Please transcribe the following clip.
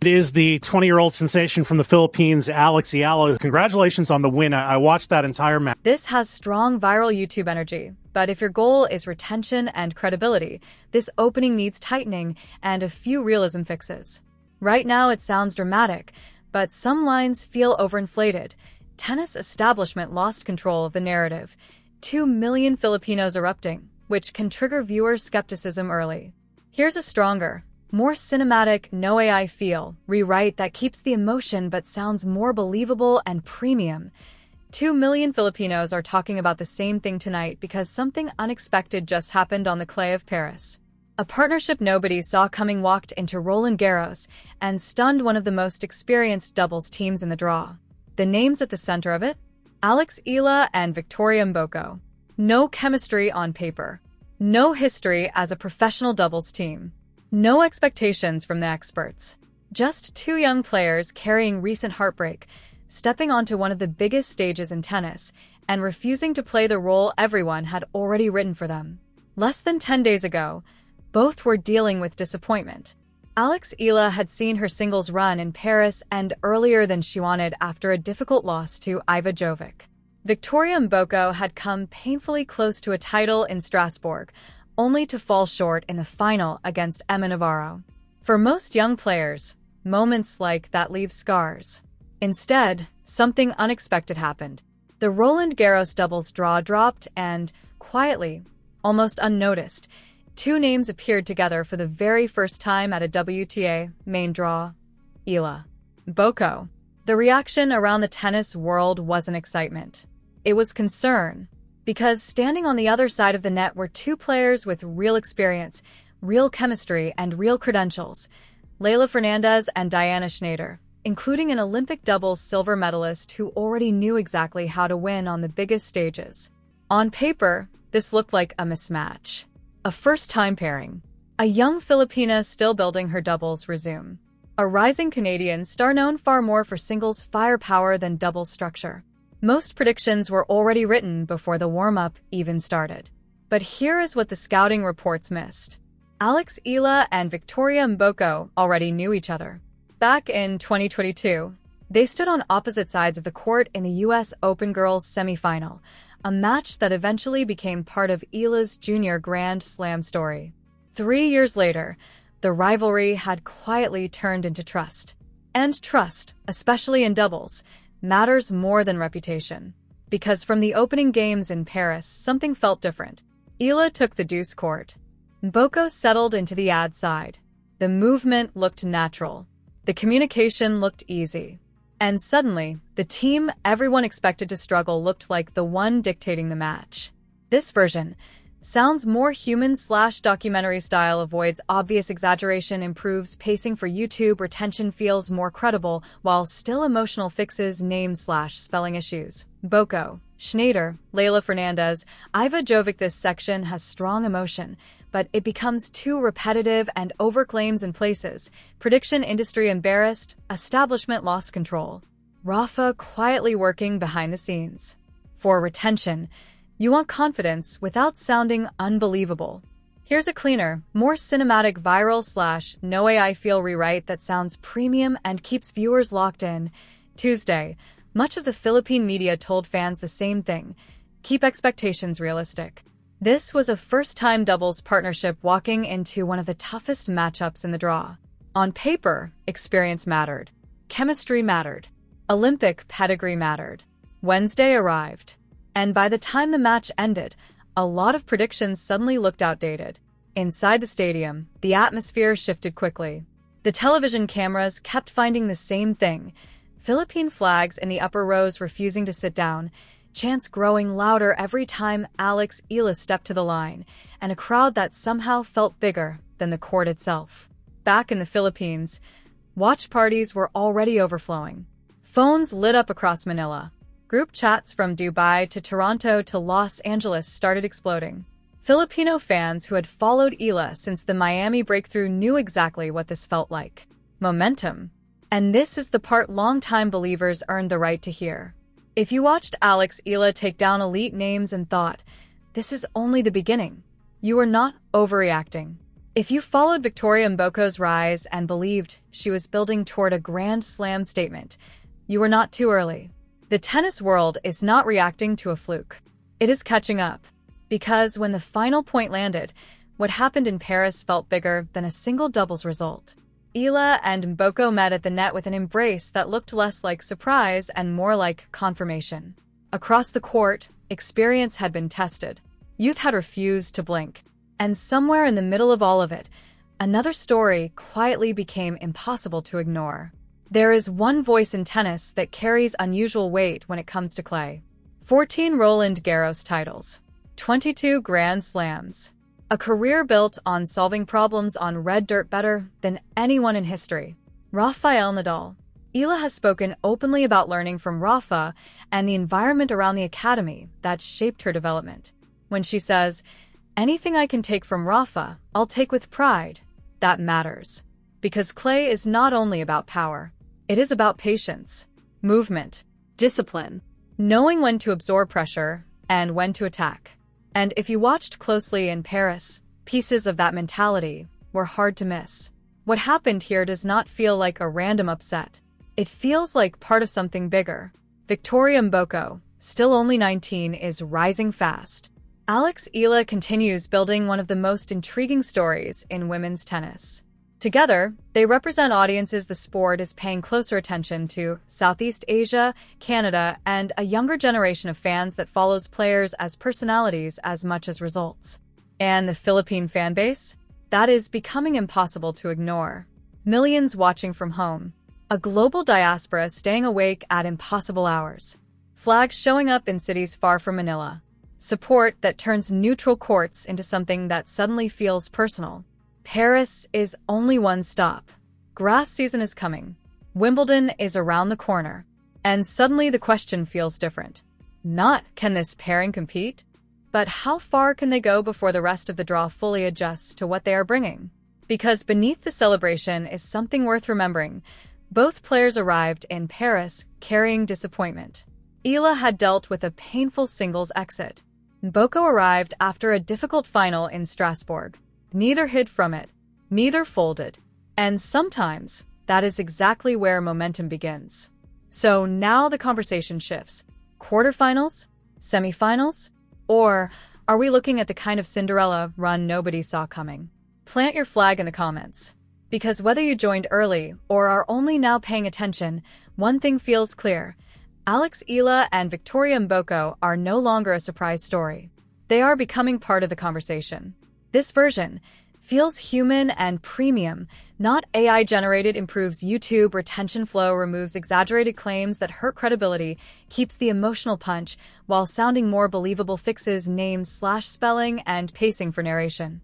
It is the 20-year-old sensation from the Philippines, Alex Eala. Congratulations on the win. I watched that entire match. This has strong viral YouTube energy. But if your goal is retention and credibility, this opening needs tightening and a few realism fixes. Right now it sounds dramatic, but some lines feel overinflated. Tennis establishment lost control of the narrative. 2 million Filipinos erupting, which can trigger viewers' skepticism early. Here's a stronger, more cinematic, no AI feel rewrite that keeps the emotion but sounds more believable and premium. 2 million Filipinos are talking about the same thing tonight because something unexpected just happened on the clay of Paris. A partnership nobody saw coming walked into Roland Garros and stunned one of the most experienced doubles teams in the draw. The names at the center of it? Alex Eala and Victoria Mboko. No chemistry on paper. No history as a professional doubles team. No expectations from the experts. Just two young players carrying recent heartbreak, stepping onto one of the biggest stages in tennis, and refusing to play the role everyone had already written for them. Less than 10 days ago, both were dealing with disappointment. Alex Eala had seen her singles run in Paris end earlier than she wanted after a difficult loss to Eala Victoria. Victoria Mboko had come painfully close to a title in Strasbourg, only to fall short in the final against Emma Navarro. For most young players, moments like that leave scars. Instead, something unexpected happened. The Roland Garros doubles draw dropped and, quietly, almost unnoticed, two names appeared together for the very first time at a WTA main draw. Eala Mboko. The reaction around the tennis world wasn't excitement. It was concern, because standing on the other side of the net were two players with real experience, real chemistry, and real credentials, Leylah Fernandez and Diana Schneider, including an Olympic doubles silver medalist who already knew exactly how to win on the biggest stages. On paper, this looked like a mismatch. A first-time pairing. A young Filipina still building her doubles resume. A rising Canadian star known far more for singles firepower than doubles structure. Most predictions were already written before the warm-up even started. But here is what the scouting reports missed. Alex Eala and Victoria Mboko already knew each other. Back in 2022, they stood on opposite sides of the court in the U.S. Open Girls semifinal, a match that eventually became part of Eala's junior Grand Slam story. 3 years later, the rivalry had quietly turned into trust. And trust, especially in doubles, matters more than reputation. Because from the opening games in Paris, something felt different. Eala took the deuce court. Mboko settled into the ad side. The movement looked natural. The communication looked easy. And suddenly, the team everyone expected to struggle looked like the one dictating the match. This version sounds more human/documentary style, avoids obvious exaggeration, improves pacing for YouTube, retention feels more credible, while still emotional fixes name/spelling issues. Mboko, Schneider, Leylah Fernandez, Eala Victoria. This section has strong emotion, but it becomes too repetitive and overclaims in places. Prediction industry embarrassed, establishment lost control. Rafa quietly working behind the scenes. For retention, you want confidence without sounding unbelievable. Here's a cleaner, more cinematic viral/no AI feel rewrite that sounds premium and keeps viewers locked in. Tuesday, much of the Philippine media told fans the same thing. Keep expectations realistic. This was a first-time doubles partnership walking into one of the toughest matchups in the draw. On paper, experience mattered. Chemistry mattered. Olympic pedigree mattered. Wednesday arrived. And by the time the match ended, a lot of predictions suddenly looked outdated. Inside the stadium, the atmosphere shifted quickly. The television cameras kept finding the same thing. Philippine flags in the upper rows refusing to sit down, chants growing louder every time Alex Eala stepped to the line, and a crowd that somehow felt bigger than the court itself. Back in the Philippines, watch parties were already overflowing. Phones lit up across Manila. Group chats from Dubai to Toronto to Los Angeles started exploding. Filipino fans who had followed Eala since the Miami breakthrough knew exactly what this felt like. Momentum. And this is the part longtime believers earned the right to hear. If you watched Alex Eala take down elite names and thought, this is only the beginning, you are not overreacting. If you followed Victoria Mboko's rise and believed she was building toward a Grand Slam statement, you were not too early. The tennis world is not reacting to a fluke. It is catching up. Because when the final point landed, what happened in Paris felt bigger than a single doubles result. Eala and Mboko met at the net with an embrace that looked less like surprise and more like confirmation. Across the court, experience had been tested. Youth had refused to blink. And somewhere in the middle of all of it, another story quietly became impossible to ignore. There is one voice in tennis that carries unusual weight when it comes to clay. 14 Roland Garros titles. 22 Grand Slams. A career built on solving problems on red dirt better than anyone in history. Rafael Nadal. Eala has spoken openly about learning from Rafa and the environment around the academy that shaped her development. When she says, "Anything I can take from Rafa, I'll take with pride," that matters. Because clay is not only about power. It is about patience, movement, discipline, knowing when to absorb pressure and when to attack. And if you watched closely in Paris, pieces of that mentality were hard to miss. What happened here does not feel like a random upset. It feels like part of something bigger. Victoria Mboko, still only 19, is rising fast. Alex Eala continues building one of the most intriguing stories in women's tennis. Together, they represent audiences the sport is paying closer attention to: Southeast Asia, Canada, and a younger generation of fans that follows players as personalities as much as results. And the Philippine fanbase? That is becoming impossible to ignore. Millions watching from home. A global diaspora staying awake at impossible hours. Flags showing up in cities far from Manila. Support that turns neutral courts into something that suddenly feels personal. Paris is only one stop. Grass season is coming. Wimbledon is around the corner. And suddenly the question feels different. Not, can this pairing compete? But how far can they go before the rest of the draw fully adjusts to what they are bringing? Because beneath the celebration is something worth remembering. Both players arrived in Paris carrying disappointment. Eala had dealt with a painful singles exit. Mboko arrived after a difficult final in Strasbourg. Neither hid from it. Neither folded. And sometimes, that is exactly where momentum begins. So now the conversation shifts. Quarterfinals? Semifinals? Or are we looking at the kind of Cinderella run nobody saw coming? Plant your flag in the comments. Because whether you joined early or are only now paying attention, one thing feels clear. Alex Eala and Victoria Mboko are no longer a surprise story. They are becoming part of the conversation. This version feels human and premium, not AI-generated, improves YouTube retention flow, removes exaggerated claims that hurt credibility, keeps the emotional punch, while sounding more believable, fixes names/spelling and pacing for narration.